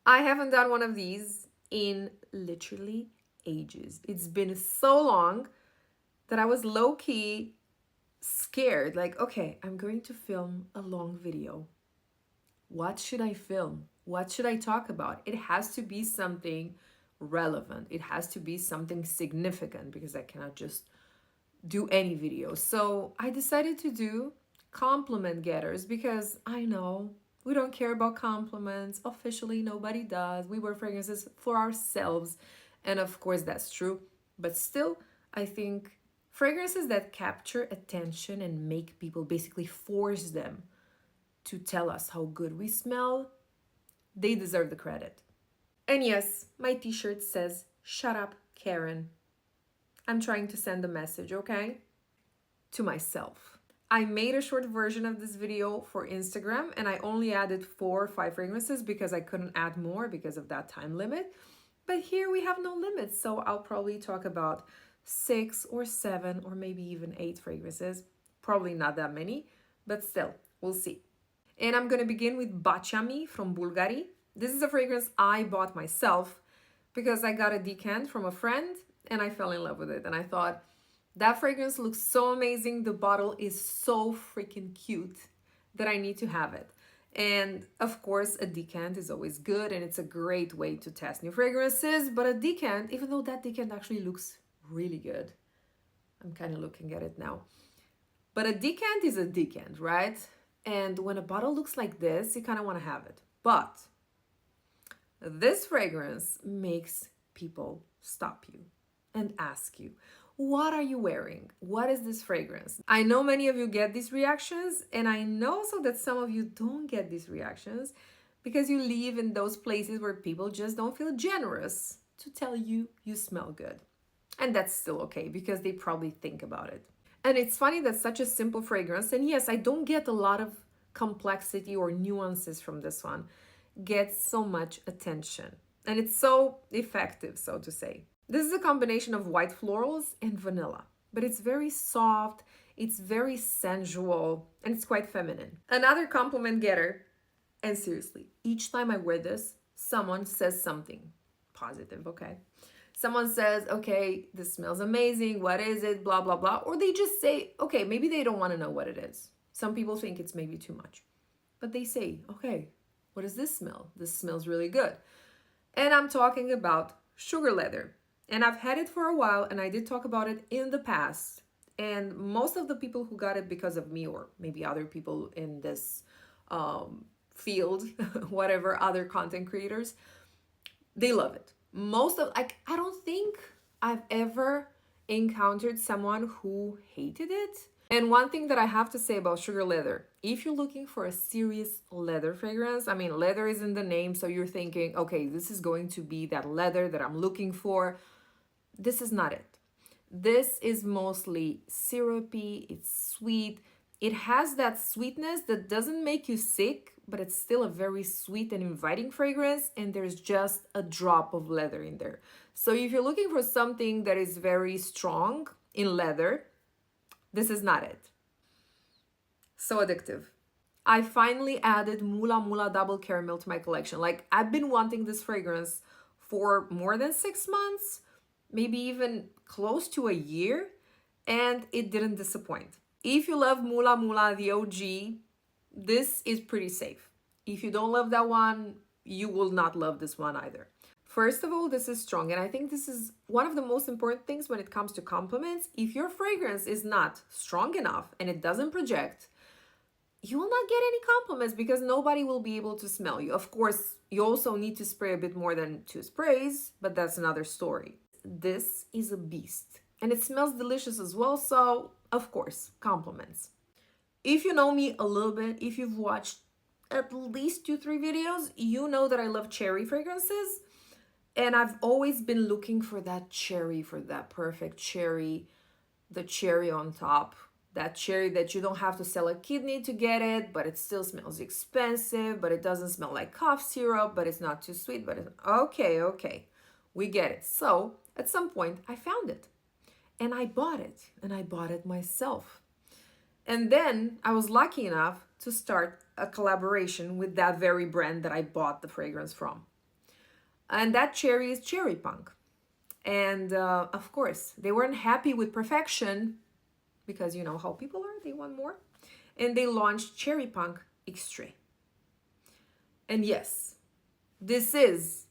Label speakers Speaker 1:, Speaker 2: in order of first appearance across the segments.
Speaker 1: I haven't done one of these in literally ages. It's been so long that I was low-key scared. Like, okay, I'm going to film a long video. What should I film? What should I talk about? It has to be something relevant. It has to be something significant because I cannot just do any video. So I decided to do compliment getters because I know we don't care about compliments. Officially, nobody does. We wear fragrances for ourselves. And of course, that's true. But still, I think fragrances that capture attention and make people basically force them to tell us how good we smell, they deserve the credit. And yes, my t-shirt says, "Shut up, Karen." I'm trying to send a message, okay? To myself. I made a short version of this video for Instagram and I only added 4 or 5 fragrances because I couldn't add more because of that time limit. But here we have no limits, so I'll probably talk about 6 or 7 or maybe even 8 fragrances. Probably not that many, but still, we'll see. And I'm gonna begin with Baciami from Bulgari. This is a fragrance I bought myself because I got a decant from a friend and I fell in love with it. And I thought, that fragrance looks so amazing. The bottle is so freaking cute that I need to have it. And of course, a decant is always good and it's a great way to test new fragrances. But a decant, even though that decant actually looks really good, I'm kind of looking at it now. But a decant is a decant, right? And when a bottle looks like this, you kind of want to have it. But this fragrance makes people stop you and ask you, what are you wearing? What is this fragrance? I know many of you get these reactions, and I know also that some of you don't get these reactions because you live in those places where people just don't feel generous to tell you you smell good. And that's still okay because they probably think about it. And it's funny that such a simple fragrance, and yes, I don't get a lot of complexity or nuances from this one, gets so much attention. And it's so effective, so to say. This is a combination of white florals and vanilla, but it's very soft, it's very sensual, and it's quite feminine. Another compliment getter, and seriously, each time I wear this, someone says something positive, okay? Someone says, okay, this smells amazing, what is it, blah, blah, blah. Or they just say, okay, maybe they don't want to know what it is. Some people think it's maybe too much. But they say, okay, what does this smell? This smells really good. And I'm talking about sugar leather. And I've had it for a while, and I did talk about it in the past. And most of the people who got it because of me, or maybe other people in this field, whatever, other content creators, they love it. I don't think I've ever encountered someone who hated it. And one thing that I have to say about sugar leather, if you're looking for a serious leather fragrance, I mean, leather is in the name, so you're thinking, okay, this is going to be that leather that I'm looking for. This is not it. This is mostly syrupy, it's sweet. It has that sweetness that doesn't make you sick, but it's still a very sweet and inviting fragrance, and there's just a drop of leather in there. So if you're looking for something that is very strong in leather, this is not it. So addictive. I finally added Mula Double Caramel to my collection. Like, I've been wanting this fragrance for more than 6 months, maybe even close to a year, and it didn't disappoint. If you love Mula, the OG, this is pretty safe. If you don't love that one, you will not love this one either. First of all, this is strong, and I think this is one of the most important things when it comes to compliments. If your fragrance is not strong enough and it doesn't project, you will not get any compliments because nobody will be able to smell you. Of course, you also need to spray a bit more than 2 sprays, but that's another story. This is a beast, and it smells delicious as well, so of course, compliments. If you know me a little bit, if you've watched at least 2-3 videos, you know that I love cherry fragrances. And I've always been looking for that cherry, for that perfect cherry, the cherry on top, that cherry that you don't have to sell a kidney to get it, but it still smells expensive, but it doesn't smell like cough syrup, but it's not too sweet, but it's okay, we get it. So at some point I found it and I bought it, and I bought it myself. And then I was lucky enough to start a collaboration with that very brand that I bought the fragrance from. And that cherry is cherry punk. And of course, they weren't happy with perfection because you know how people are, they want more. And they launched cherry punk Extrait. And yes, this is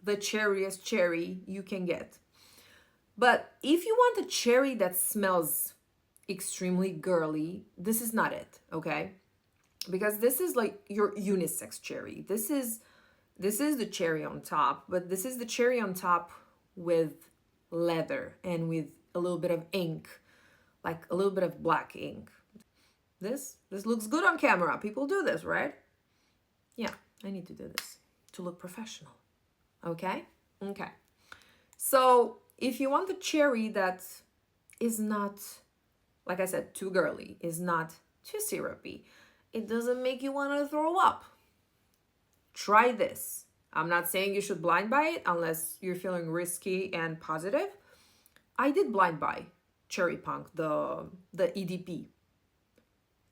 Speaker 1: the cherriest cherry you can get. But if you want a cherry that smells extremely girly, this is not it, okay? Because this is like your unisex cherry. This is the cherry on top, but this is the cherry on top with leather and with a little bit of ink, like a little bit of black ink. This looks good on camera. People do this, right? Yeah, I need to do this to look professional. Okay? Okay. So if you want a cherry that is not, like I said, too girly, is not too syrupy, it doesn't make you want to throw up, try this. I'm not saying you should blind buy it unless you're feeling risky and positive. I did blind buy Cherry Punk, the EDP.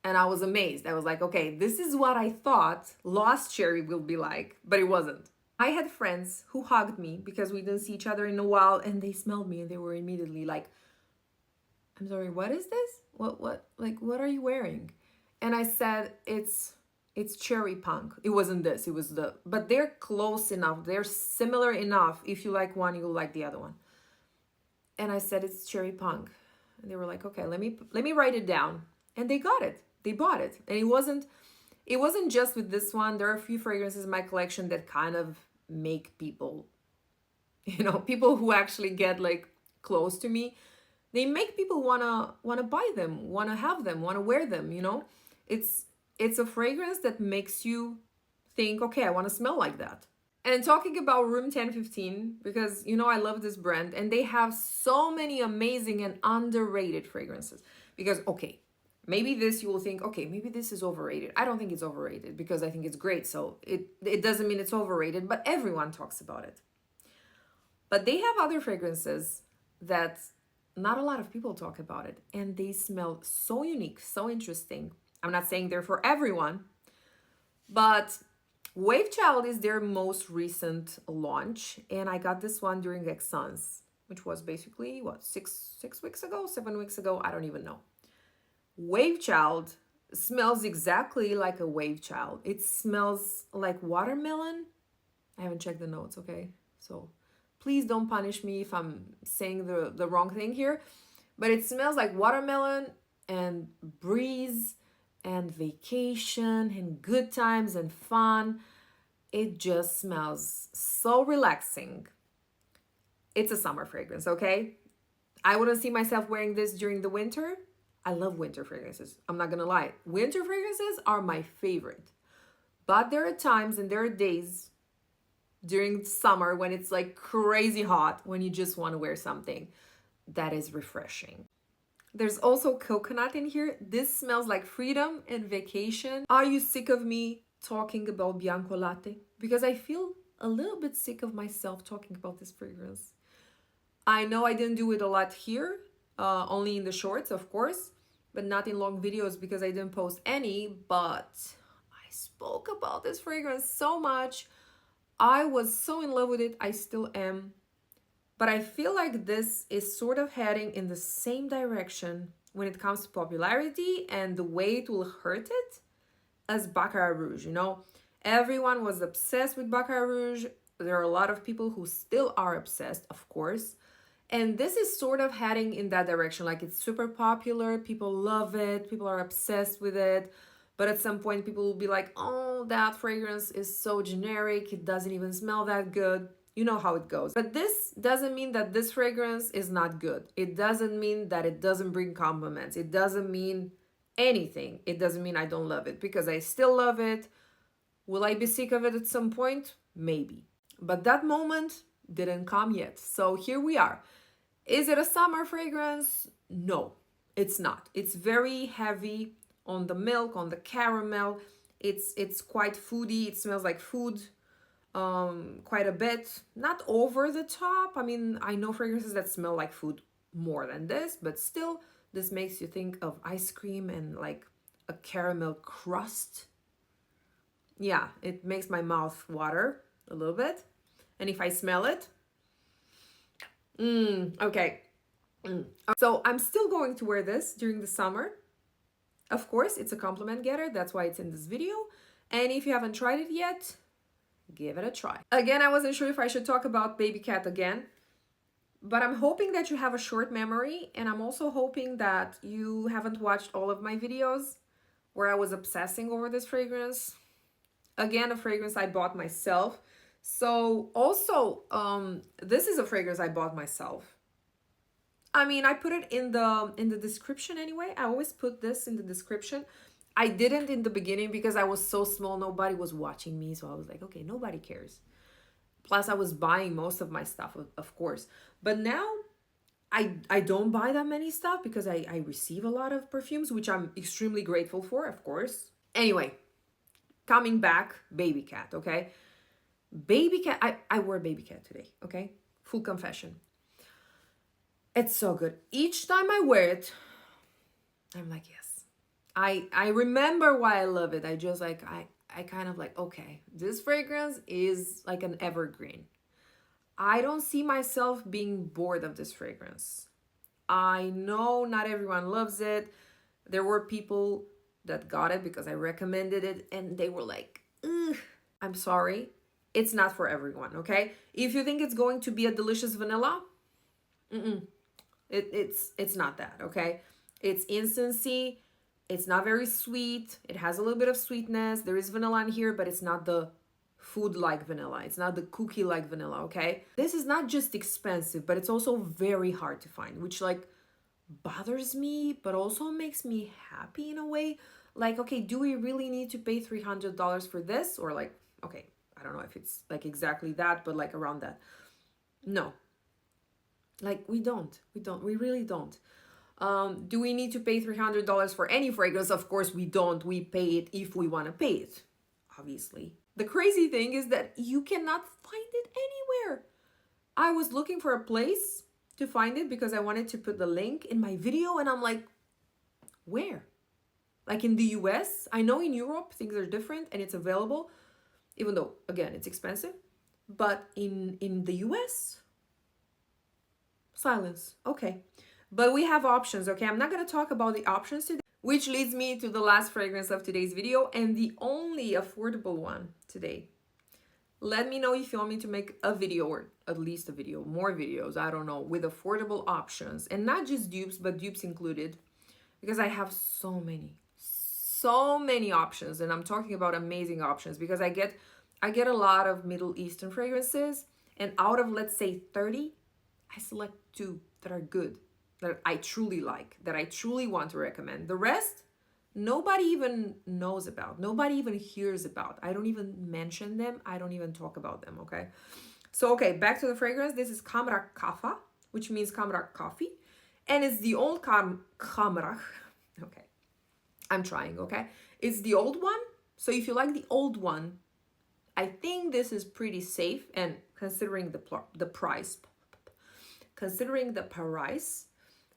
Speaker 1: And I was amazed. I was like, okay, this is what I thought Lost Cherry will be like, but it wasn't. I had friends who hugged me because we didn't see each other in a while, and they smelled me and they were immediately like, I'm sorry, what is this? What are you wearing? And I said, it's Cherry Punk. It wasn't this, it was but they're close enough. They're similar enough. If you like one, you'll like the other one. And I said, it's Cherry Punk. And they were like, okay, let me write it down. And they got it. They bought it. And it wasn't just with this one. There are a few fragrances in my collection that kind of make people, people who actually get like close to me, they make people wanna buy them, wanna have them, wanna wear them, It's a fragrance that makes you think, okay, I want to smell like that. And talking about Room 1015, because I love this brand and they have so many amazing and underrated fragrances. Because, okay, maybe this you will think, okay, maybe this is overrated. I don't think it's overrated because I think it's great. So it doesn't mean it's overrated, but everyone talks about it. But they have other fragrances that not a lot of people talk about it. And they smell so unique, so interesting. I'm not saying they're for everyone, but Wavechild is their most recent launch. And I got this one during Extrait, which was basically, 6 weeks ago, 7 weeks ago? I don't even know. Wavechild smells exactly like a Wavechild. It smells like watermelon. I haven't checked the notes, okay? So please don't punish me if I'm saying the wrong thing here. But it smells like watermelon and breeze and vacation and good times and fun. It just smells so relaxing. It's a summer fragrance, okay? I wouldn't see myself wearing this during the winter. I love winter fragrances. I'm not gonna lie. Winter fragrances are my favorite. But there are times and there are days during summer when it's like crazy hot, when you just want to wear something that is refreshing. There's also coconut in here. This smells like freedom and vacation. Are you sick of me talking about Bianco Latte? Because I feel a little bit sick of myself talking about this fragrance. I know I didn't do it a lot here, only in the shorts, of course, but not in long videos because I didn't post any, but I spoke about this fragrance so much. I was so in love with it. I still am. But I feel like this is sort of heading in the same direction when it comes to popularity and the way it will hurt it as Baccarat Rouge. Everyone was obsessed with Baccarat Rouge. There are a lot of people who still are obsessed, of course. And this is sort of heading in that direction. Like, it's super popular. People love it. People are obsessed with it. But at some point, people will be like, oh, that fragrance is so generic. It doesn't even smell that good. You know how it goes. But this doesn't mean that this fragrance is not good. It doesn't mean that it doesn't bring compliments. It doesn't mean anything. It doesn't mean I don't love it, because I still love it. Will I be sick of it at some point? Maybe. But that moment didn't come yet. So here we are. Is it a summer fragrance? No, it's not. It's very heavy on the milk, on the caramel. It's quite foody. It smells like food quite a bit. Not over the top. I mean, I know fragrances that smell like food more than this, but still, this makes you think of ice cream and like a caramel crust. Yeah, it makes my mouth water a little bit. And if I smell it, okay. So I'm still going to wear this during the summer. Of course, it's a compliment getter. That's why it's in this video. And if you haven't tried it yet, give it a try. Again, I wasn't sure if I should talk about Babycat again, but I'm hoping that you have a short memory, and I'm also hoping that you haven't watched all of my videos where I was obsessing over this fragrance. Again, a fragrance I bought myself. So also, this is a fragrance I bought myself. I mean, I put it in the description anyway. I always put this in the description. I didn't in the beginning because I was so small, nobody was watching me, so I was like, okay, nobody cares. Plus, I was buying most of my stuff, of course. But now, I don't buy that many stuff because I receive a lot of perfumes, which I'm extremely grateful for, of course. Anyway, coming back, Babycat, okay? Babycat, I wore Babycat today, okay? Full confession. It's so good. Each time I wear it, I'm like, yes. I remember why I love it. I just like, I kind of like, okay, this fragrance is like an evergreen. I don't see myself being bored of this fragrance. I know not everyone loves it. There were people that got it because I recommended it and they were like, ugh. I'm sorry. It's not for everyone, okay? If you think it's going to be a delicious vanilla, it's not that, okay? It's instancy. It's not very sweet. It has a little bit of sweetness. There is vanilla in here, but it's not the food-like vanilla. It's not the cookie-like vanilla, okay? This is not just expensive, but it's also very hard to find, which like bothers me, but also makes me happy in a way. Like, okay, do we really need to pay $300 for this? Or like, okay, I don't know if it's like exactly that, but like around that. No. Like, we really don't. Do we need to pay $300 for any fragrance? Of course we don't. We pay it if we want to pay it, obviously. The crazy thing is that you cannot find it anywhere. I was looking for a place to find it because I wanted to put the link in my video, and I'm like, where? Like in the US? I know in Europe things are different and it's available, even though, again, it's expensive. But in the US, silence. Okay. But we have options, okay? I'm not going to talk about the options today, which leads me to the last fragrance of today's video and the only affordable one today. Let me know if you want me to make a video, or at least a video, more videos, I don't know, with affordable options. And not just dupes, but dupes included, because I have so many options. And I'm talking about amazing options because I get a lot of Middle Eastern fragrances, and out of, let's say, 30, I select 2 that are good, that I truly like, that I truly want to recommend. The rest, nobody even knows about. Nobody even hears about. I don't even mention them. I don't even talk about them, okay? So, okay, back to the fragrance. This is Khamrah Qahwa, which means Khamrah coffee. And it's the old Khamrah. Okay, I'm trying, okay? It's the old one. So if you like the old one, I think this is pretty safe. And considering the price,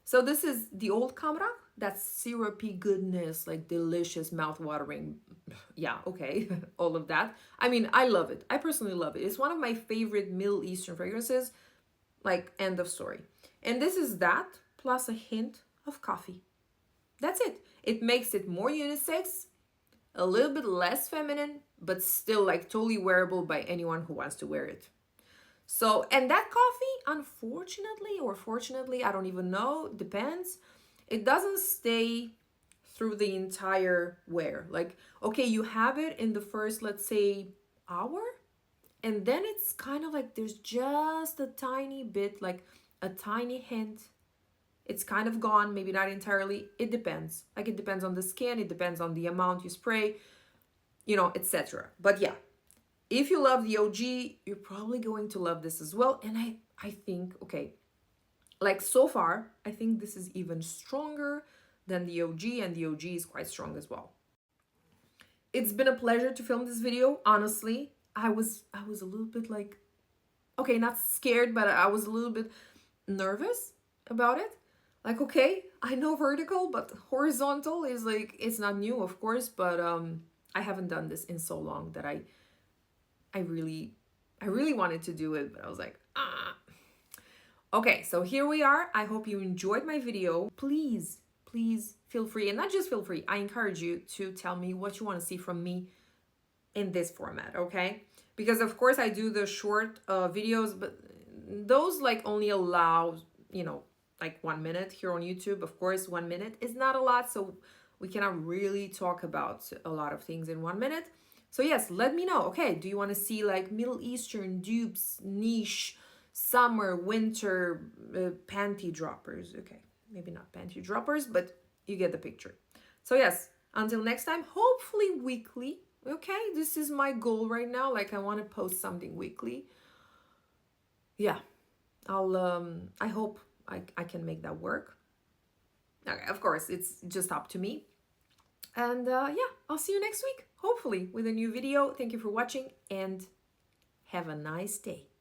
Speaker 1: so this is the old Khamrah, that syrupy goodness, like delicious, mouth-watering. Yeah, okay, all of that. I mean, I love it. I personally love it. It's one of my favorite Middle Eastern fragrances, like end of story. And this is that, plus a hint of coffee. That's it. It makes it more unisex, a little bit less feminine, but still like totally wearable by anyone who wants to wear it. So, and that coffee, unfortunately or fortunately, I don't even know, depends. It doesn't stay through the entire wear. Like, okay, you have it in the first, let's say, hour, and then it's kind of like there's just a tiny bit, like a tiny hint. It's kind of gone, maybe not entirely. It depends. Like, it depends on the skin, it depends on the amount you spray, you know, etc. But yeah. If you love the OG, you're probably going to love this as well. And I think, okay, like so far, I think this is even stronger than the OG, and the OG is quite strong as well. It's been a pleasure to film this video, honestly. I was a little bit like, okay, not scared, but I was a little bit nervous about it. Like, okay, I know vertical, but horizontal is like, it's not new, of course, but I haven't done this in so long that I I really wanted to do it, but I was like, ah. Okay, so here we are. I hope you enjoyed my video. Please, please feel free, and not just feel free, I encourage you to tell me what you want to see from me in this format, okay? Because of course I do the short videos, but those like only allow, you know, like 1 minute here on YouTube. Of course, 1 minute is not a lot, so we cannot really talk about a lot of things in 1 minute. So yes, let me know. Okay, do you want to see like Middle Eastern dupes, niche, summer, winter, panty droppers? Okay, maybe not panty droppers, but you get the picture. So yes, until next time, hopefully weekly. Okay, this is my goal right now. Like I want to post something weekly. Yeah, I hope I can make that work. Okay, of course, it's just up to me. And yeah, I'll see you next week, hopefully with a new video. Thank you for watching and have a nice day.